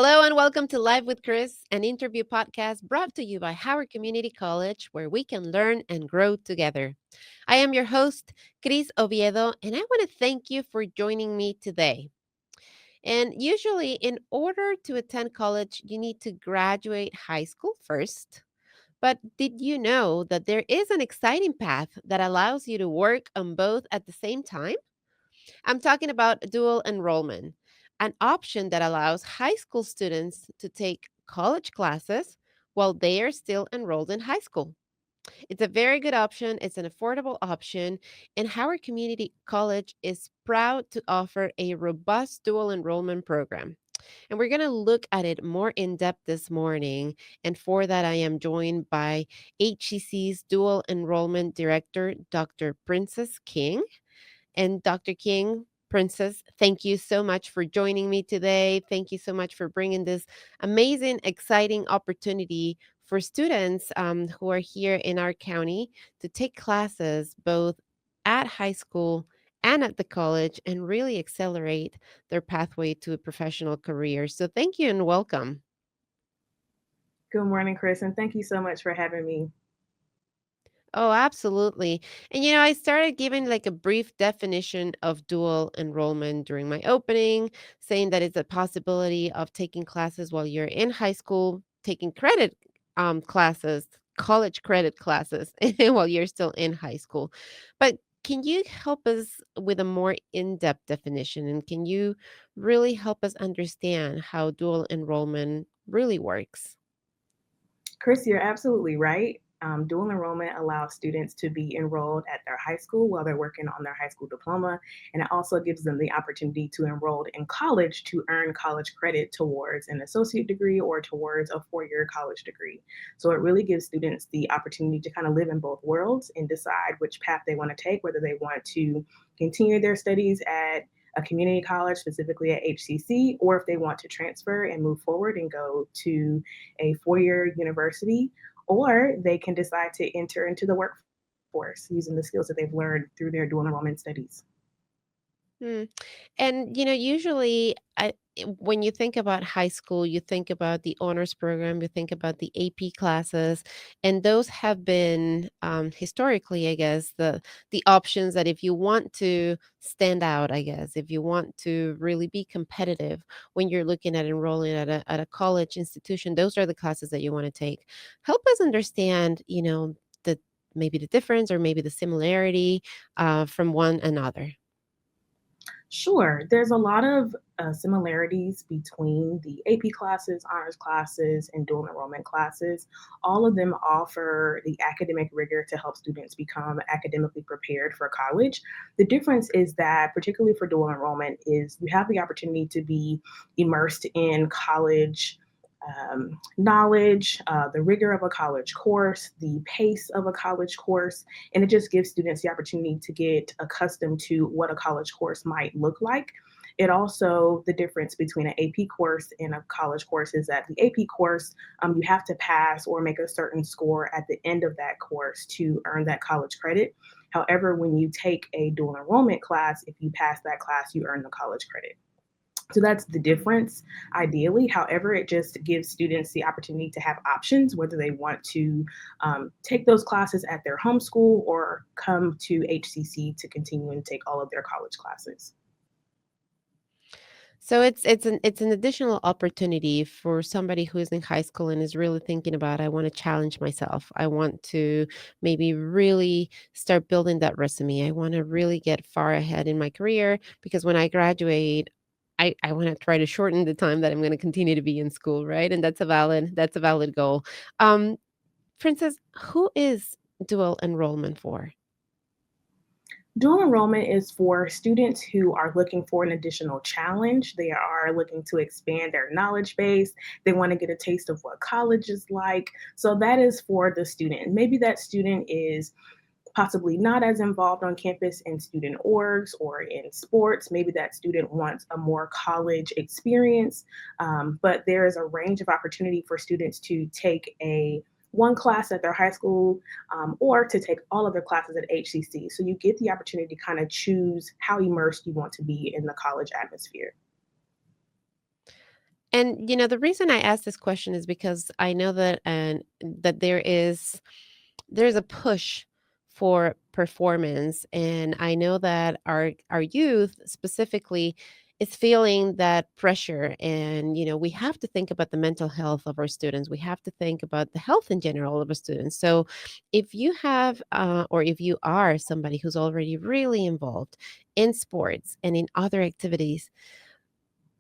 Hello and welcome to Live with Chris, an interview podcast brought to you by Howard Community College, where we can learn and grow together. I am your host, Cris Oviedo, and I want to thank you for joining me today. And usually, in order to attend college, you need to graduate high school first. But did you know that there is an exciting path that allows you to work on both at the same time? I'm talking about dual enrollment, an option that allows high school students to take college classes while they are still enrolled in high school. It's a very good option, it's an affordable option, and Howard Community College is proud to offer a robust dual enrollment program. And we're going to look at it more in depth this morning. And for that, I am joined by HCC's dual enrollment director, Dr. Princess King. And Dr. King, Princess, thank you so much for joining me today. Thank you so much for bringing this amazing, exciting opportunity for students who are here in our county to take classes both at high school and at the college and really accelerate their pathway to a professional career. So, thank you and welcome. Good morning, Chris, and thank you so much for having me. Oh, absolutely. And I started giving like a brief definition of dual enrollment during my opening, saying that it's a possibility of taking classes while you're in high school, taking credit classes, college credit classes while you're still in high school. But can you help us with a more in-depth definition, and can you really help us understand how dual enrollment really works? Chris, you're absolutely right. Dual enrollment allows students to be enrolled at their high school while they're working on their high school diploma, and it also gives them the opportunity to enroll in college to earn college credit towards an associate degree or towards a four-year college degree. So it really gives students the opportunity to kind of live in both worlds and decide which path they want to take, whether they want to continue their studies at a community college, specifically at HCC, or if they want to transfer and move forward and go to a four-year university, or they can decide to enter into the workforce using the skills that they've learned through their dual enrollment studies. Hmm. And usually, when you think about high school, you think about the honors program, you think about the AP classes, and those have been historically, I guess, the options that if you want to stand out, I guess, if you want to really be competitive when you're looking at enrolling at a college institution, those are the classes that you want to take. Help us understand, the maybe the difference or maybe the similarity from one another. Sure, there's a lot of similarities between the AP classes, honors classes, and dual enrollment classes. All of them offer the academic rigor to help students become academically prepared for college. The difference is that, particularly for dual enrollment, is you have the opportunity to be immersed in college knowledge, the rigor of a college course, the pace of a college course, and it just gives students the opportunity to get accustomed to what a college course might look like. It also, the difference between an AP course and a college course is that the AP course, you have to pass or make a certain score at the end of that course to earn that college credit. However, when you take a dual enrollment class, if you pass that class, you earn the college credit. So that's the difference, ideally. However, it just gives students the opportunity to have options, whether they want to take those classes at their home school or come to HCC to continue and take all of their college classes. So it's an additional opportunity for somebody who is in high school and is really thinking about, I want to challenge myself. I want to maybe really start building that resume. I want to really get far ahead in my career because when I graduate, I want to try to shorten the time that I'm going to continue to be in school, right? And that's a valid goal. Um, Princess, who is dual enrollment for? Dual enrollment is for students who are looking for an additional challenge. They are looking to expand their knowledge base. They want to get a taste of what college is like. So that is for the student. Maybe that student is possibly not as involved on campus in student orgs or in sports. Maybe that student wants a more college experience, but there is a range of opportunity for students to take a one class at their high school or to take all of their classes at HCC. So you get the opportunity to kind of choose how immersed you want to be in the college atmosphere. And the reason I ask this question is because I know that there's a push for performance, and I know that our youth specifically is feeling that pressure. And we have to think about the mental health of our students. We have to think about the health in general of our students. So if you have or if you are somebody who's already really involved in sports and in other activities,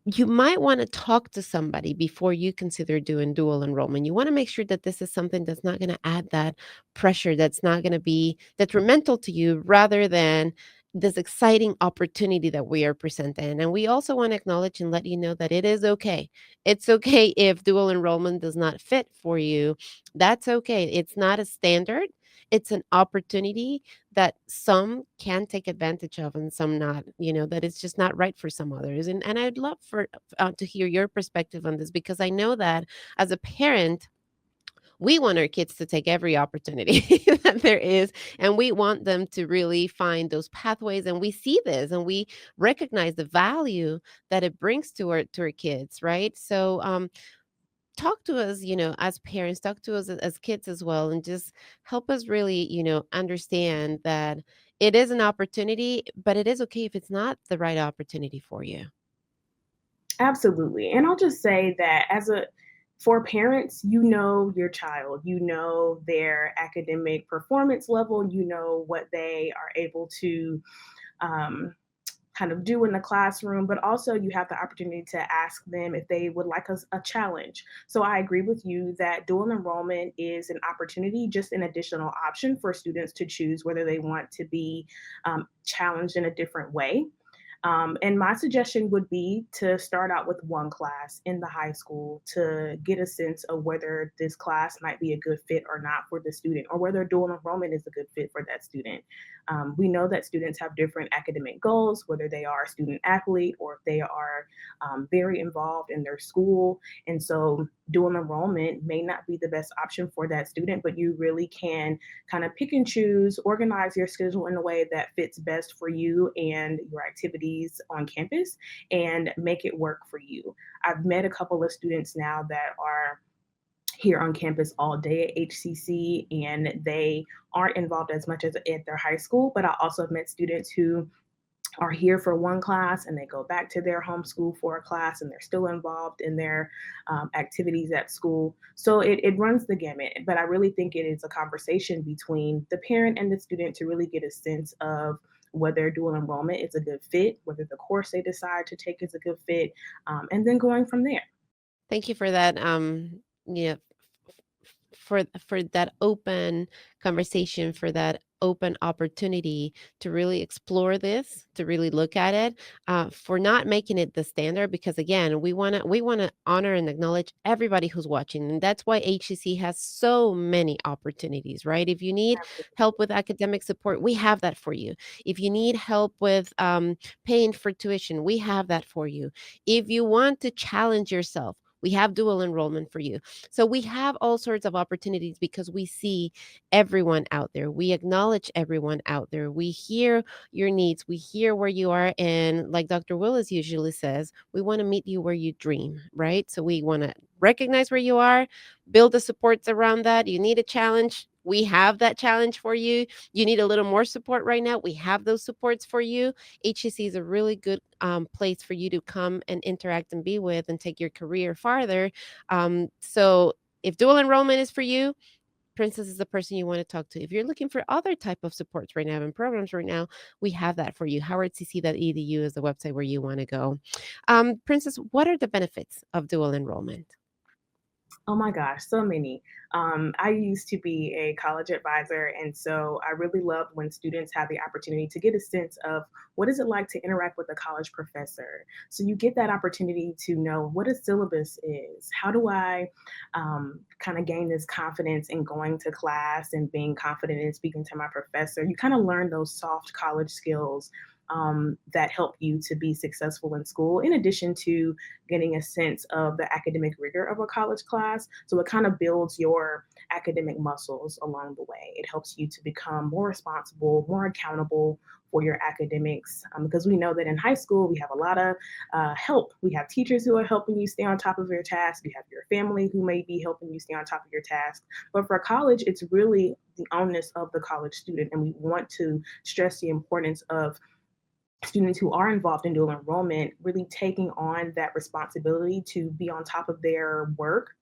you might want to talk to somebody before you consider doing dual enrollment. You want to make sure that this is something that's not going to add that pressure, that's not going to be detrimental to you, rather than this exciting opportunity that we are presenting. And we also want to acknowledge and let you know that it is okay. It's okay if dual enrollment does not fit for you. That's okay. It's not a standard. It's an opportunity that some can take advantage of and some not, that it's just not right for some others. And I'd love for to hear your perspective on this, because I know that as a parent, we want our kids to take every opportunity that there is, and we want them to really find those pathways. And we see this and we recognize the value that it brings to our kids, right? So talk to us, as parents, talk to us as kids as well, and just help us really, understand that it is an opportunity, but it is okay if it's not the right opportunity for you. Absolutely. And I'll just say that for parents, you know your child, you know their academic performance level, you know what they are able to um, kind of do in the classroom, but also you have the opportunity to ask them if they would like a challenge. So I agree with you that dual enrollment is an opportunity, just an additional option for students to choose whether they want to be challenged in a different way. And my suggestion would be to start out with one class in the high school to get a sense of whether this class might be a good fit or not for the student, or whether dual enrollment is a good fit for that student. We know that students have different academic goals, whether they are a student athlete or if they are very involved in their school. And so dual enrollment may not be the best option for that student, but you really can kind of pick and choose, organize your schedule in a way that fits best for you and your activities on campus, and make it work for you. I've met a couple of students now that are here on campus all day at HCC, and they aren't involved as much as at their high school. But I also have met students who are here for one class and they go back to their home school for a class and they're still involved in their activities at school. So it runs the gamut. But I really think it is a conversation between the parent and the student to really get a sense of whether dual enrollment is a good fit, whether the course they decide to take is a good fit, and then going from there. Thank you for that. For that open conversation, for that open opportunity to really explore this, to really look at it, for not making it the standard. Because again, we want to honor and acknowledge everybody who's watching, and that's why HCC has so many opportunities, right? If you need help with academic support, we have that for you. If you need help with paying for tuition, we have that for you. If you want to challenge yourself, we have dual enrollment for you. So we have all sorts of opportunities because we see everyone out there. We acknowledge everyone out there. We hear your needs. We hear where you are. And like Dr. Willis usually says, we want to meet you where you dream, right? So we want to recognize where you are, build the supports around that. You need a challenge. We have that challenge for you. You need a little more support right now. We have those supports for you. HEC is a really good place for you to come and interact and be with and take your career farther. So if dual enrollment is for you, Princess is the person you want to talk to. If you're looking for other type of supports right now and programs right now, we have that for you. howardcc.edu is the website where you want to go. Princess, what are the benefits of dual enrollment? Oh my gosh, so many. I used to be a college advisor, and so I really love when students have the opportunity to get a sense of what is it like to interact with a college professor. So you get that opportunity to know what a syllabus is. How do I kind of gain this confidence in going to class and being confident in speaking to my professor? You kind of learn those soft college skills that help you to be successful in school, in addition to getting a sense of the academic rigor of a college class. So it kind of builds your academic muscles along the way. It helps you to become more responsible, more accountable for your academics, because we know that in high school we have a lot of help. We have teachers who are helping you stay on top of your task. You have your family who may be helping you stay on top of your task. But for college, it's really the onus of the college student, and we want to stress the importance of students who are involved in dual enrollment really taking on that responsibility to be on top of their work,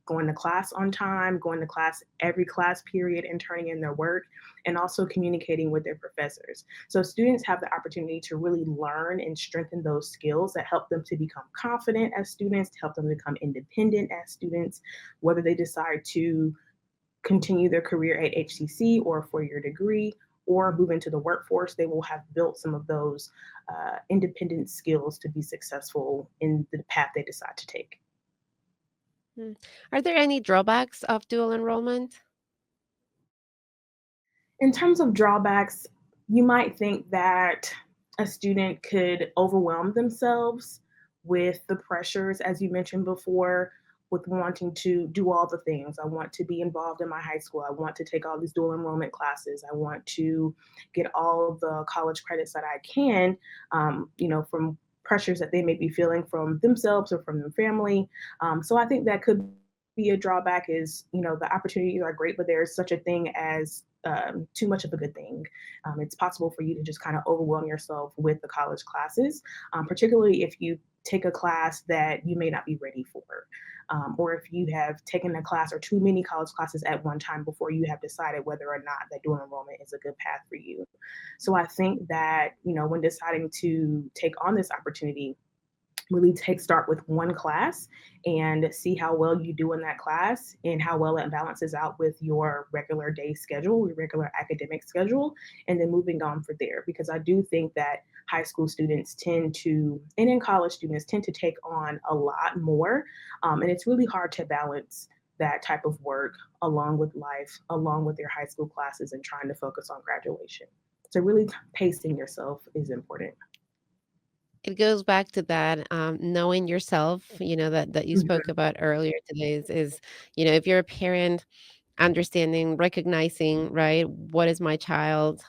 going to class on time, going to class every class period and turning in their work, and also communicating with their professors. So students have the opportunity to really learn and strengthen those skills that help them to become confident as students, to help them become independent as students, whether they decide to continue their career at HCC or a 4-year degree or move into the workforce, they will have built some of those independent skills to be successful in the path they decide to take. Mm. Are there any drawbacks of dual enrollment? In terms of drawbacks, you might think that a student could overwhelm themselves with the pressures, as you mentioned before, with wanting to do all the things. I want to be involved in my high school. I want to take all these dual enrollment classes. I want to get all the college credits that I can, from pressures that they may be feeling from themselves or from their family. So I think that could be a drawback is, the opportunities are great, but there's such a thing as too much of a good thing. It's possible for you to just kind of overwhelm yourself with the college classes, particularly if you take a class that you may not be ready for, or if you have taken a class or too many college classes at one time before you have decided whether or not that dual enrollment is a good path for you. So I think that, when deciding to take on this opportunity, really start with one class and see how well you do in that class and how well it balances out with your regular day schedule, your regular academic schedule, and then moving on from there. Because I do think that high school students tend to, and in college students tend to take on a lot more. And it's really hard to balance that type of work along with life, along with your high school classes and trying to focus on graduation. So really pacing yourself is important. It goes back to that, knowing yourself, that you spoke Mhm. about earlier today is, if you're a parent, understanding, recognizing, right, what is my child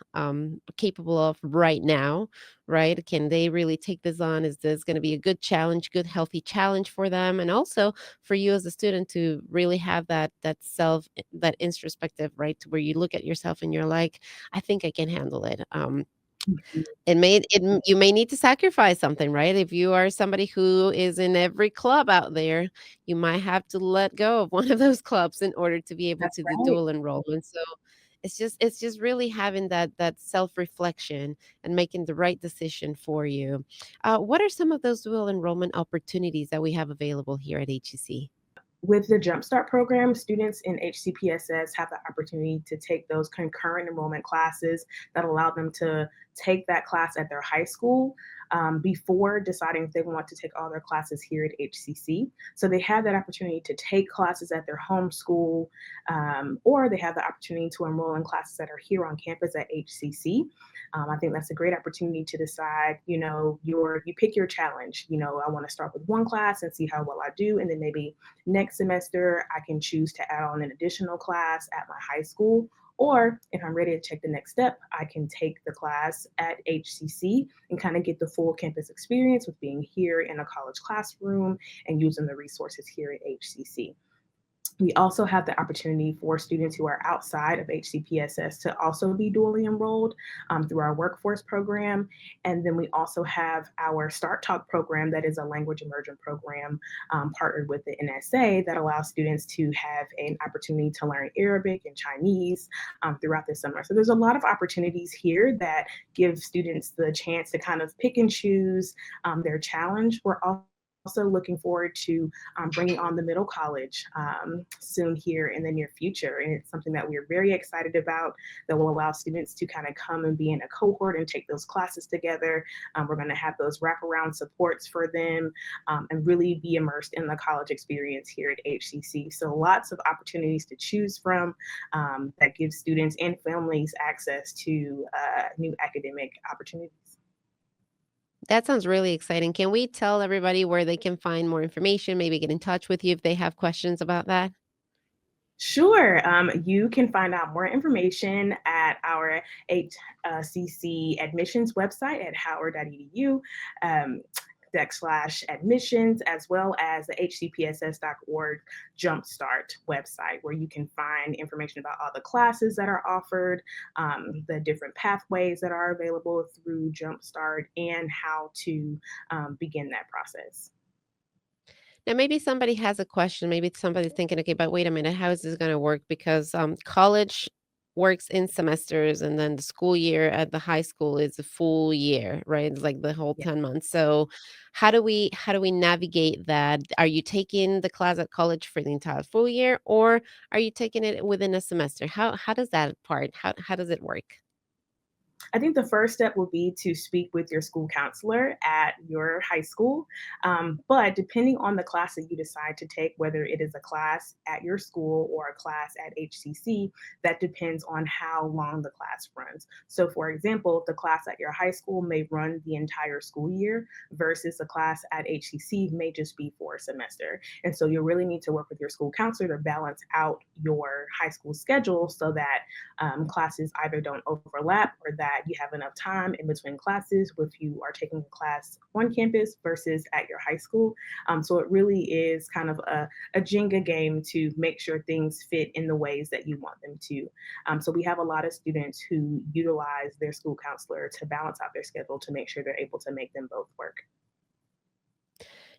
capable of right now, right? Can they really take this on? Is this going to be a good challenge, good healthy challenge for them? And also for you as a student to really have that introspective, right, to where you look at yourself and you're like, I think I can handle it. Mhm. You may need to sacrifice something, right? If you are somebody who is in every club out there, you might have to let go of one of those clubs in order to be able That's to do right. dual enrollment. So it's just really having that self-reflection and making the right decision for you. What are some of those dual enrollment opportunities that we have available here at HEC? With the Jumpstart program, students in HCPSS have the opportunity to take those concurrent enrollment classes that allow them to take that class at their high school before deciding if they want to take all their classes here at HCC. So they have that opportunity to take classes at their home school, or they have the opportunity to enroll in classes that are here on campus at HCC. I think that's a great opportunity to decide, you pick your challenge. I want to start with one class and see how well I do, and then maybe next semester, I can choose to add on an additional class at my high school. Or if I'm ready to take the next step, I can take the class at HCC and kind of get the full campus experience with being here in a college classroom and using the resources here at HCC. We also have the opportunity for students who are outside of HCPSS to also be dually enrolled through our workforce program. And then we also have our Start Talk program that is a language immersion program partnered with the NSA that allows students to have an opportunity to learn Arabic and Chinese throughout the summer. So there's a lot of opportunities here that give students the chance to kind of pick and choose their challenge. We're also looking forward to bringing on the middle college soon here in the near future. And it's something that we're very excited about that will allow students to kind of come and be in a cohort and take those classes together. We're going to have those wraparound supports for them and really be immersed in the college experience here at HCC. So lots of opportunities to choose from that give students and families access to new academic opportunities. That sounds really exciting. Can we tell everybody where they can find more information, maybe get in touch with you if they have questions about that? Sure. You can find out more information at our HCC admissions website at howard.edu. Um, /admissions, as well as the hcpss.org Jumpstart website, where you can find information about all the classes that are offered, the different pathways that are available through Jumpstart, and how to begin that process. Now, maybe somebody has a question. Maybe somebody's thinking, okay, but wait a minute, how is this going to work? Because college works in semesters, and then the school year at the high school is a full year, right? It's like the whole Yeah. 10 months. So, how do we navigate that? Are you taking the class at college for the entire full year, or are you taking it within a semester? How does that part? How does it work? I think the first step will be to speak with your school counselor at your high school. But depending on the class that you decide to take, whether it is a class at your school or a class at HCC, that depends on how long the class runs. So, for example, the class at your high school may run the entire school year versus a class at HCC may just be for a semester. And so, you really need to work with your school counselor to balance out your high school schedule so that classes either don't overlap or that you have enough time in between classes if you are taking a class on campus versus at your high school. So it really is kind of a Jenga game to make sure things fit in the ways that you want them to. So we have a lot of students who utilize their school counselor to balance out their schedule to make sure they're able to make them both work.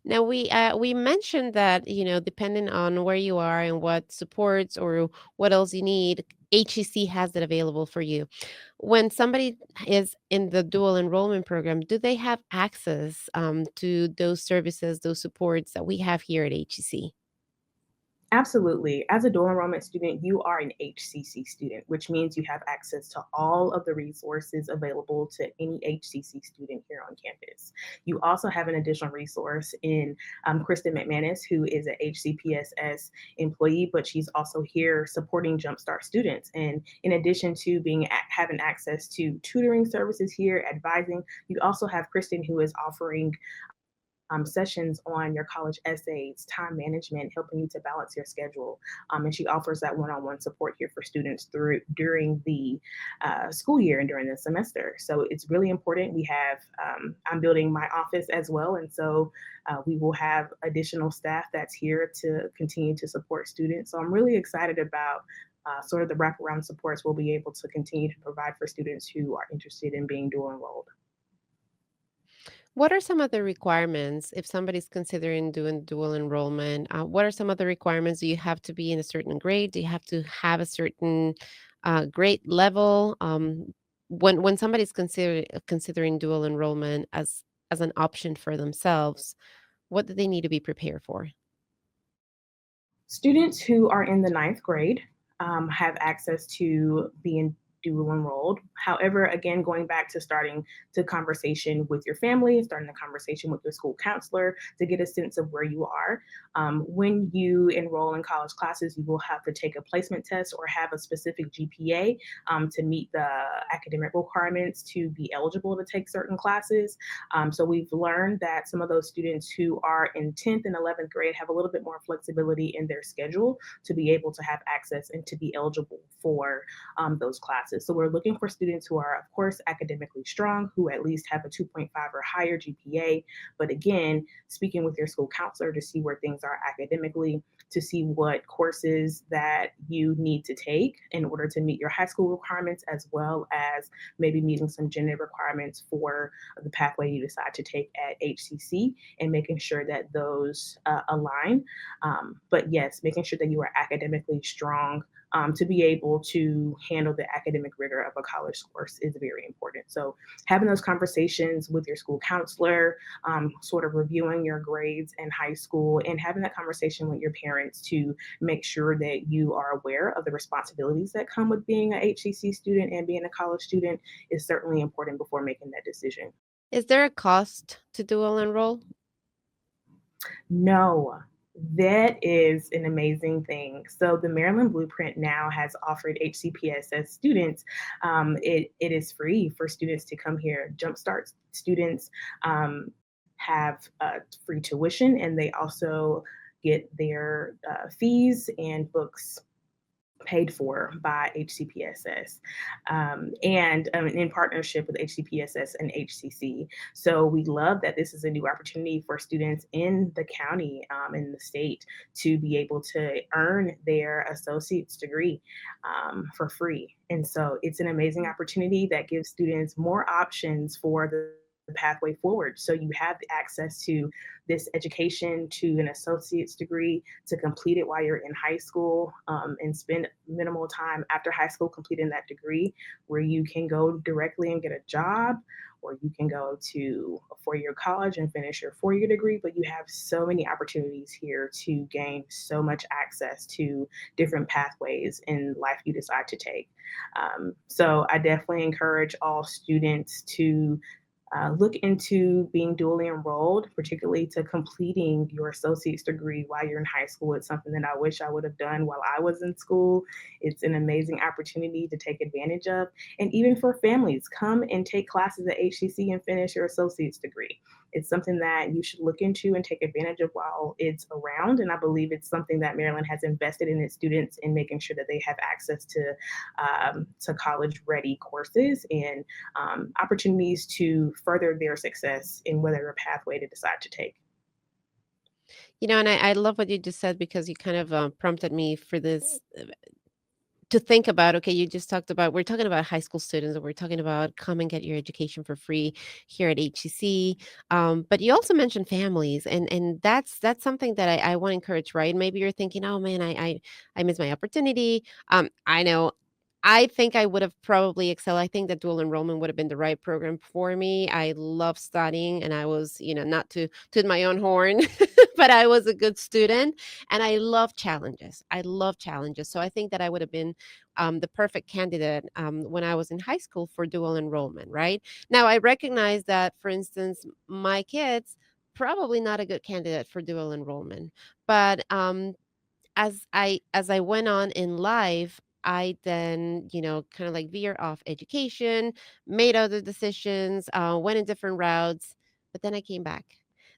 Now we mentioned that, depending on where you are and what supports or what else you need, HEC has it available for you. When somebody is in the dual enrollment program, do they have access to those services, those supports that we have here at HEC? Absolutely. As a dual enrollment student, you are an HCC student, which means you have access to all of the resources available to any HCC student here on campus. You also have an additional resource in Kristen McManus, who is an HCPSS employee, but she's also here supporting Jumpstart students. And in addition to having access to tutoring services here, advising, you also have Kristen, who is offering sessions on your college essays, time management, helping you to balance your schedule. And she offers that one-on-one support here for students through during the school year and during the semester. So it's really important. I'm building my office as well, and so we will have additional staff that's here to continue to support students. So I'm really excited about sort of the wraparound supports we'll be able to continue to provide for students who are interested in being dual enrolled. What are some of the requirements if somebody's considering doing dual enrollment? What are some of the requirements? Do you have to be in a certain grade? Do you have to have a certain grade level? When somebody's considering dual enrollment as an option for themselves, what do they need to be prepared for? Students who are in the ninth grade have access to being dual enrolled. However, again, going back to starting the conversation with your family, starting the conversation with your school counselor to get a sense of where you are. When you enroll in college classes, you will have to take a placement test or have a specific GPA to meet the academic requirements to be eligible to take certain classes. So we've learned that some of those students who are in 10th and 11th grade have a little bit more flexibility in their schedule to be able to have access and to be eligible for those classes. So we're looking for students who are, of course, academically strong, who at least have a 2.5 or higher GPA. But again, speaking with your school counselor to see where things are academically, to see what courses that you need to take in order to meet your high school requirements, as well as maybe meeting some gender requirements for the pathway you decide to take at HCC, and making sure that those align. But yes, making sure that you are academically strong to be able to handle the academic rigor of a college course is very important. So, having those conversations with your school counselor, sort of reviewing your grades in high school, and having that conversation with your parents to make sure that you are aware of the responsibilities that come with being a HCC student and being a college student is certainly important before making that decision. Is there a cost to dual enroll? No, that is an amazing thing. So the Maryland Blueprint now has offered HCPSS students. It is free for students to come here. Jumpstart students have free tuition, and they also get their fees and books paid for by HCPSS and in partnership with HCPSS and HCC. So we love that this is a new opportunity for students in the county, in the state, to be able to earn their associate's degree for free. And so it's an amazing opportunity that gives students more options for the pathway forward. So you have access to this education, to an associate's degree, to complete it while you're in high school, and spend minimal time after high school completing that degree, where you can go directly and get a job, or you can go to a 4 year college and finish your 4 year degree. But you have so many opportunities here to gain so much access to different pathways in life you decide to take. So I definitely encourage all students to look into being dually enrolled, particularly to completing your associate's degree while you're in high school. It's something that I wish I would have done while I was in school. It's an amazing opportunity to take advantage of. And even for families, come and take classes at HCC and finish your associate's degree. It's something that you should look into and take advantage of while it's around. And I believe it's something that Maryland has invested in its students in making sure that they have access to college ready courses and opportunities to further their success in whatever pathway to decide to take. And I love what you just said because you kind of prompted me for this to think about. Okay, you just talked about, we're talking about high school students, and we're talking about come and get your education for free here at HCC. But you also mentioned families, and that's something that I want to encourage, right? Maybe you're thinking, oh man, I missed my opportunity. I know. I think I would have probably excelled. I think that dual enrollment would have been the right program for me. I love studying, and I was, not to toot my own horn, but I was a good student, and I love challenges. I love challenges. So I think that I would have been the perfect candidate when I was in high school for dual enrollment, right? Now, I recognize that, for instance, my kids, probably not a good candidate for dual enrollment. But as I went on in life, I then, kind of like veer off education, made other decisions, went in different routes, but then I came back.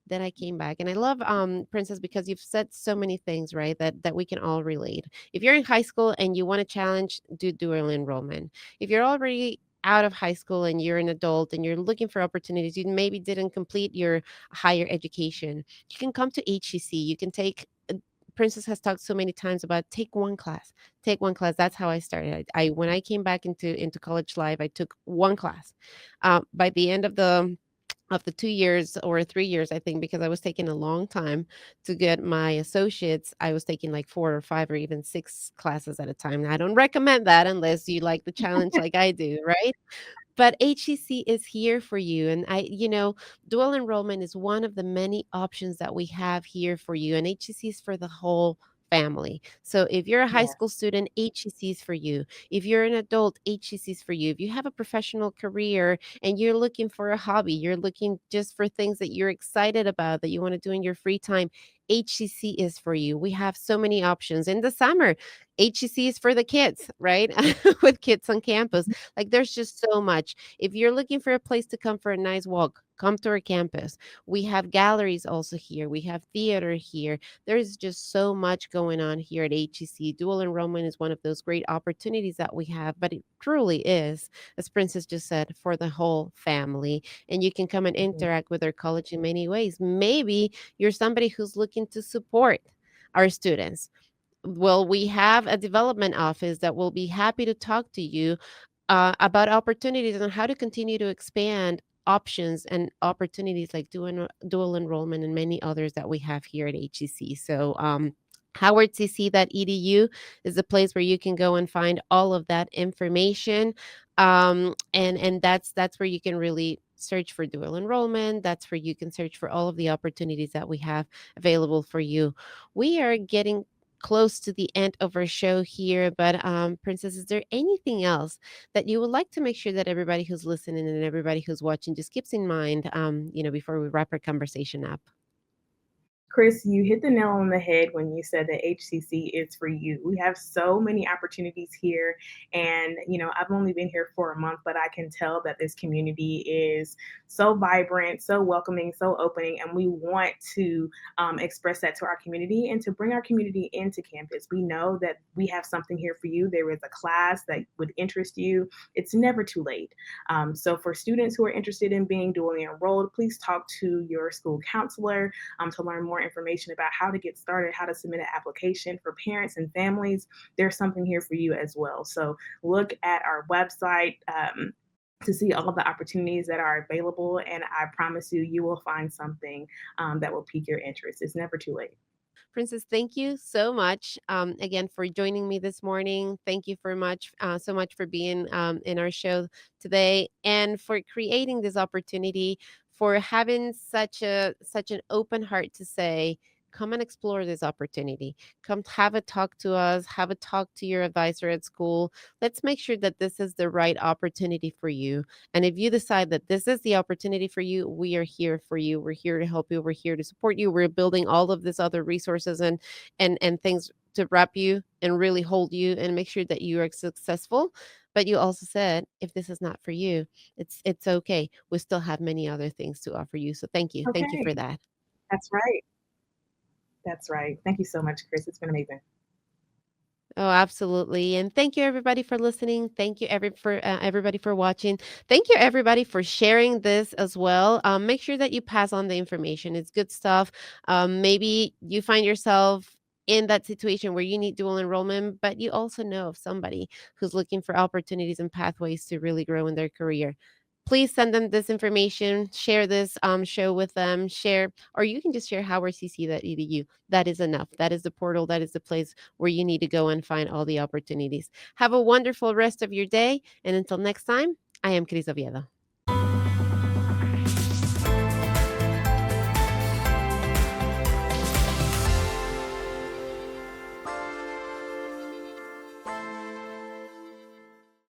Then I came back. And I love Princess, because you've said so many things, right? That we can all relate. If you're in high school and you want to challenge, do dual enrollment. If you're already out of high school and you're an adult and you're looking for opportunities, you maybe didn't complete your higher education, you can come to HCC. You can take Princess has talked so many times about take one class, take one class. That's how I started. I when I came back into college life, I took one class. By the end of the 2 years or 3 years, I think, because I was taking a long time to get my associates, I was taking like 4 or 5 or even 6 classes at a time. And I don't recommend that unless you like the challenge like I do, right? But HEC is here for you. And dual enrollment is one of the many options that we have here for you. And HEC is for the whole family. So if you're a high school Yes. student, HEC is for you. If you're an adult, HEC is for you. If you have a professional career and you're looking for a hobby, you're looking just for things that you're excited about, that you want to do in your free time, HEC is for you. We have so many options. In the summer, HEC is for the kids, right? With kids on campus. Like there's just so much. If you're looking for a place to come for a nice walk, come to our campus. We have galleries also here. We have theater here. There's just so much going on here at HEC. Dual enrollment is one of those great opportunities that we have, but it truly is, as Princess just said, for the whole family. And you can come and Mhm. interact with our college in many ways. Maybe you're somebody who's looking to support our students. Well, we have a development office that will be happy to talk to you about opportunities and how to continue to expand options and opportunities like dual enrollment and many others that we have here at HEC. So, howardcc.edu is the place where you can go and find all of that information. And that's where you can really search for dual enrollment. That's where you can search for all of the opportunities that we have available for you. We are getting close to the end of our show here, but Princess, is there anything else that you would like to make sure that everybody who's listening and everybody who's watching just keeps in mind, before we wrap our conversation up? Chris, you hit the nail on the head when you said that HCC is for you. We have so many opportunities here. And, I've only been here for a month, but I can tell that this community is so vibrant, so welcoming, so opening. And we want to express that to our community and to bring our community into campus. We know that we have something here for you. There is a class that would interest you. It's never too late. So, for students who are interested in being dually enrolled, please talk to your school counselor to learn more information about how to get started, how to submit an application. For parents and families, there's something here for you as well. So look at our website. To see all the opportunities that are available, and I promise you, you will find something that will pique your interest. It's never too late. Princess, thank you so much again for joining me this morning. Thank you so much for being in our show today and for creating this opportunity, for having such an open heart to say, come and explore this opportunity. Come have a talk to us, have a talk to your advisor at school. Let's make sure that this is the right opportunity for you. And if you decide that this is the opportunity for you, we are here for you. We're here to help you. We're here to support you. We're building all of this other resources and things to wrap you and really hold you and make sure that you are successful. But you also said, if this is not for you, it's okay. We still have many other things to offer you. So thank you. Thank you Okay, for that. that's right. That's right. Thank you so much, Chris. It's been amazing. Oh, absolutely. And thank you everybody for listening. Thank you everybody for watching. Thank you everybody for sharing this as well. Make sure that you pass on the information. It's good stuff. Maybe you find yourself in that situation where you need dual enrollment, but you also know of somebody who's looking for opportunities and pathways to really grow in their career. Please send them this information, share this show with them, share, or you can just share howardcc.edu. That is enough. That is the portal. That is the place where you need to go and find all the opportunities. Have a wonderful rest of your day. And until next time, I am Cris Oviedo.